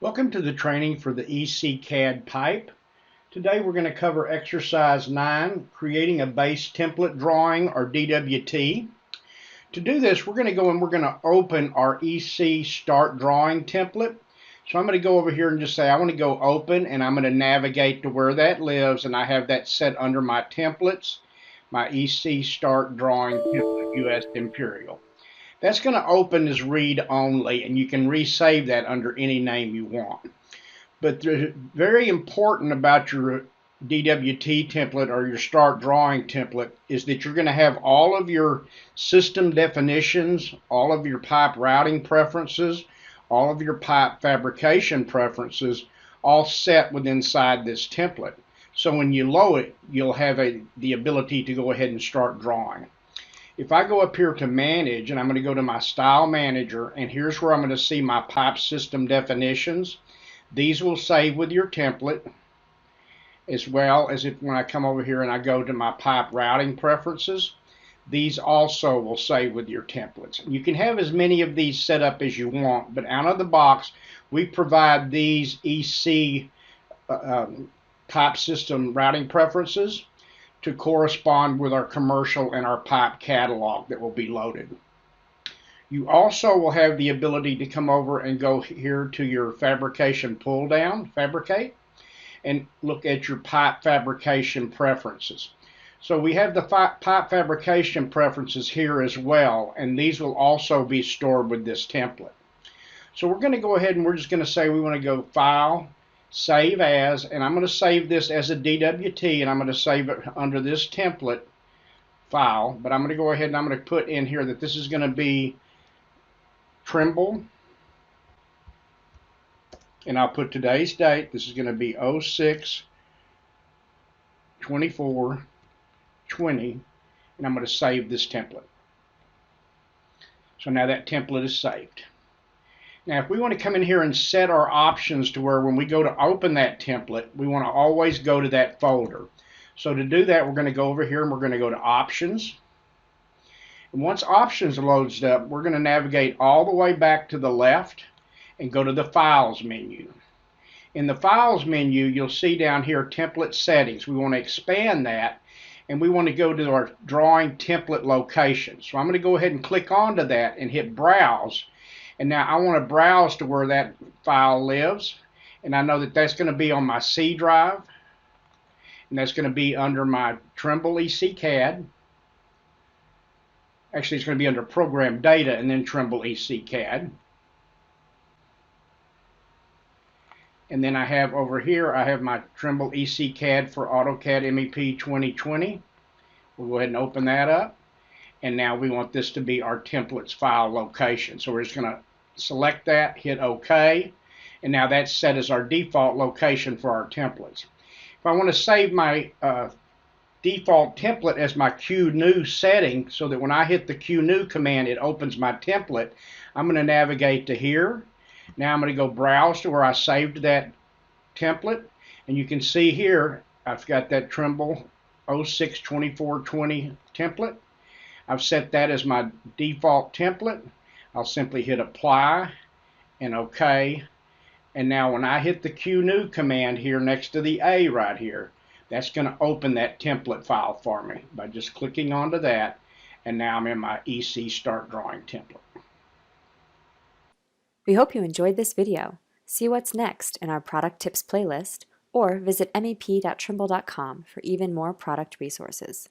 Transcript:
Welcome to the training for the EC-CAD pipe. Today we're going to cover exercise 9, creating a base template drawing or DWT. To do this, we're going to go and we're going to open our EC start drawing template. So I'm going to go over here and just say I want to go open, and I'm going to navigate to where that lives, and I have that set under my templates, my EC start drawing template US Imperial. That's going to open as read only, and you can resave that under any name you want. But very important about your DWT template or your start drawing template is that you're going to have all of your system definitions, all of your pipe routing preferences, all of your pipe fabrication preferences all set within inside this template. So when you load it, you'll have the ability to go ahead and start drawing. If I go up here to manage, and I'm going to go to my style manager, and here's where I'm going to see my pipe system definitions. These will save with your template, as well as when I come over here and I go to my pipe routing preferences. These also will save with your templates. You can have as many of these set up as you want, but out of the box we provide these EC pipe system routing preferences to correspond with our commercial and our pipe catalog that will be loaded. You also will have the ability to come over and go here to your fabrication pull down, fabricate, and look at your pipe fabrication preferences. So we have the pipe fabrication preferences here as well, and these will also be stored with this template. So we're going to go ahead and we're just going to say we want to go File, Save As, and I'm going to save this as a DWT, and I'm going to save it under this template file. But I'm going to go ahead and I'm going to put in here that this is going to be Trimble, and I'll put today's date. This is going to be 06/24/20, and I'm going to save this template. So now that template is saved. Now, if we want to come in here and set our options to where when we go to open that template, we want to always go to that folder. So to do that, we're going to go over here and we're going to go to Options. And once Options loads up, we're going to navigate all the way back to the left and go to the Files menu. In the Files menu, you'll see down here Template Settings. We want to expand that, and we want to go to our drawing template location. So I'm going to go ahead and click onto that and hit Browse. And now I want to browse to where that file lives, and I know that that's going to be on my C drive, and that's going to be under my Trimble EC-CAD. Actually, it's going to be under Program Data and then Trimble EC-CAD. And then I have over here, I have my Trimble EC-CAD for AutoCAD MEP 2020. We'll go ahead and open that up. And now we want this to be our templates file location. So we're just going to select that, hit OK, and now that's set as our default location for our templates. If I want to save my default template as my QNew setting so that when I hit the QNew command it opens my template, I'm going to navigate to here. Now I'm going to go browse to where I saved that template, and you can see here I've got that Trimble 06/24/20 template. I've set that as my default template. I'll simply hit Apply and OK. And now when I hit the QNew command here next to the A right here, that's going to open that template file for me by just clicking onto that. And now I'm in my EC Start Drawing template. We hope you enjoyed this video. See what's next in our product tips playlist, or visit mep.trimble.com for even more product resources.